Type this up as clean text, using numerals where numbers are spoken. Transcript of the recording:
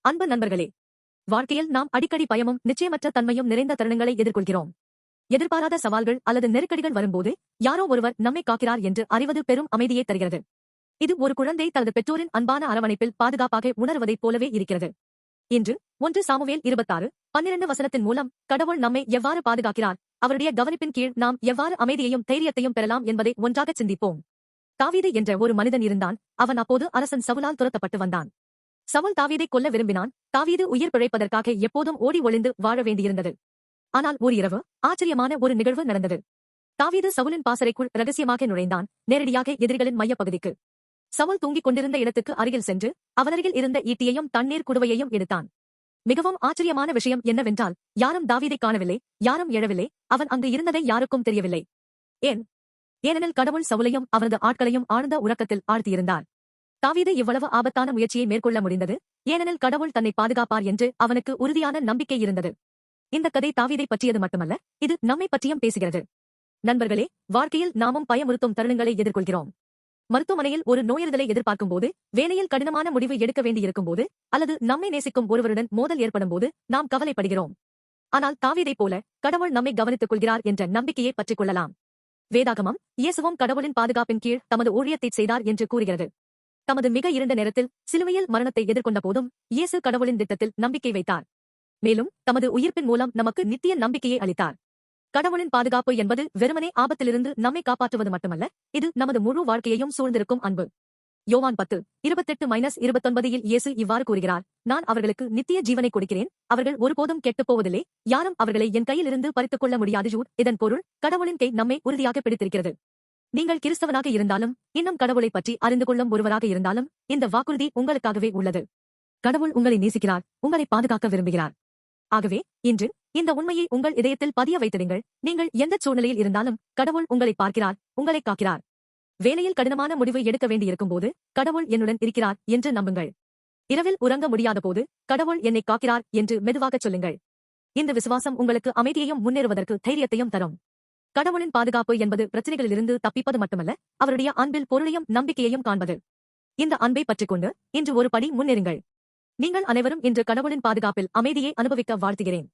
அன்பு நண்பர்களே, வாழ்க்கையில் நாம் அடிக்கடி பயமும் நிச்சயமற்ற தன்மையும் நிறைந்த தருணங்களை எதிர்கொள்கிறோம். எதிர்பாராத சவால்கள் அல்லது நெருக்கடிகள் வரும்போது யாரோ ஒருவர் நம்மை காக்கிறார் என்று அறிவது பெரும் அமைதியை தருகிறது. இது ஒரு குழந்தை தனது பெற்றோரின் அன்பான அரவணைப்பில் பாதுகாப்பாக உணர்வதைப் போலவே இருக்கிறது. இன்று 1 சாமுவேல் 26:12 வசனத்தின் மூலம் கடவுள் நம்மை எவ்வாறு பாதுகாக்கிறார், அவருடைய கவனிப்பின் கீழ் நாம் எவ்வாறு அமைதியையும் தைரியத்தையும் பெறலாம் என்பதை ஒன்றாகச் சிந்திப்போம். தாவீது என்ற ஒரு மனிதன் இருந்தான். அவன் அப்போது அரசன் சவுலால் துரத்தப்பட்டு வந்தான். சவுல் தாவீதை கொல்ல விரும்பினான். தாவீது உயிர் பிழைப்பதற்காக எப்போதும் ஓடி ஒளிந்து வாழ வேண்டியிருந்தது. ஆனால் ஒரு இரவு ஆச்சரியமான ஒரு நிகழ்வு நடந்தது. தாவீது சவுலின் பாசறைக்குள் ரகசியமாக நுழைந்தான், நேரடியாக எதிரிகளின் மையப்பகுதிக்கு. சவுல் தூங்கிக் கொண்டிருந்த இடத்துக்கு அருகில் சென்று அவனருகில் இருந்த ஈட்டியையும் தண்ணீர் குடுவையையும் எடுத்தான். மிகவும் ஆச்சரியமான விஷயம் என்னவென்றால், யாரும் தாவீதை காணவில்லை, யாரும் எழவில்லை, அவன் அங்கு இருந்ததை யாருக்கும் தெரியவில்லை. ஏனெனில் கடவுள் சவுலையும் அவனது ஆட்களையும் ஆழ்ந்த உறக்கத்தில் ஆழ்த்தியிருந்தார். தாவீது இவ்வளவு ஆபத்தான முயற்சியை மேற்கொள்ள முடிந்தது ஏனெனில் கடவுள் தன்னை பாதுகாப்பார் என்று அவனுக்கு உறுதியான நம்பிக்கை இருந்தது. இந்த கதை தாவீதை பற்றியது மட்டுமல்ல, இது நம்மை பற்றியும் பேசுகிறது. நண்பர்களே, வாழ்க்கையில் நாமும் பயமுறுத்தும் தருணங்களை எதிர்கொள்கிறோம். மருத்துவமனையில் ஒரு நோயறிதலை எதிர்பார்க்கும் போது, வேலையில் கடினமான முடிவு எடுக்க வேண்டியிருக்கும் போது, அல்லது நம்மை நேசிக்கும் ஒருவருடன் மோதல் ஏற்படும் போது நாம் கவலைப்படுகிறோம். ஆனால் தாவீதைப் போல கடவுள் நம்மை கவனித்துக் கொள்கிறார் என்ற நம்பிக்கையை பற்றிக் கொள்ளலாம். வேதாகமம் இயேசுவும் கடவுளின் பாதுகாப்பின் கீழ் தமது ஊழியத்தை செய்தார் என்று கூறுகிறது. தமது மிக இருண்ட நேரத்தில் சிலுவையில் மரணத்தை எதிர்கொண்ட போதும் இயேசு கடவுளின் திட்டத்தில் நம்பிக்கை வைத்தார். மேலும் தமது உயிர்ப்பின் மூலம் நமக்கு நித்திய நம்பிக்கையை அளித்தார். கடவுளின் பாதுகாப்பு என்பது வெறுமனே ஆபத்திலிருந்து நம்மை காப்பாற்றுவது மட்டுமல்ல, இது நமது முழு வாழ்க்கையையும் சூழ்ந்திருக்கும் அன்பு. யோவான் 10:28-29 இயேசு இவ்வாறு கூறுகிறார், நான் அவர்களுக்கு நித்திய ஜீவனை கொடுக்கிறேன், அவர்கள் ஒருபோதும் கெட்டுப் போவதில்லை, யாரும் அவர்களை என் கையிலிருந்து பறித்துக் கொள்ள முடியாது. இதன் பொருள், கடவுளின் கை நம்மை உறுதியாக பிடித்திருக்கிறது. நீங்கள் கிறிஸ்தவனாக இருந்தாலும், இன்னும் கடவுளை பற்றி அறிந்து கொள்ளும் ஒருவராக இருந்தாலும், இந்த வாக்குறுதி உங்களுக்காகவே உள்ளது. கடவுள் உங்களை நேசிக்கிறார், உங்களை பாதுகாக்க விரும்புகிறார். ஆகவே இன்று இந்த உண்மையை உங்கள் இதயத்தில் பதிய வைத்திடுங்கள். நீங்கள் எந்த சூழ்நிலையில் இருந்தாலும் கடவுள் உங்களை பார்க்கிறார், உங்களை காக்கிறார். வேலையில் கடினமான முடிவு எடுக்க வேண்டியிருக்கும் போது கடவுள் என்னுடன் இருக்கிறார் என்று நம்புங்கள். இரவில் உறங்க முடியாத போது கடவுள் என்னை காக்கிறார் என்று மெதுவாகச் சொல்லுங்கள். இந்த விசுவாசம் உங்களுக்கு அமைதியையும் முன்னேறுவதற்கு தைரியத்தையும் தரும். கடவுளின் பாதுகாப்பு என்பது பிரச்சனைகளிலிருந்து தப்பிப்பது மட்டுமல்ல, அவருடைய அன்பில் பொருளையும் நம்பிக்கையையும் காண்பது. இந்த அன்பை பற்றிக்கொண்டு இன்று ஒரு படி முன்னேறுங்கள். நீங்கள் அனைவரும் இன்று கடவுளின் பாதுகாப்பில் அமைதியை அனுபவிக்க வாழ்த்துகிறேன்.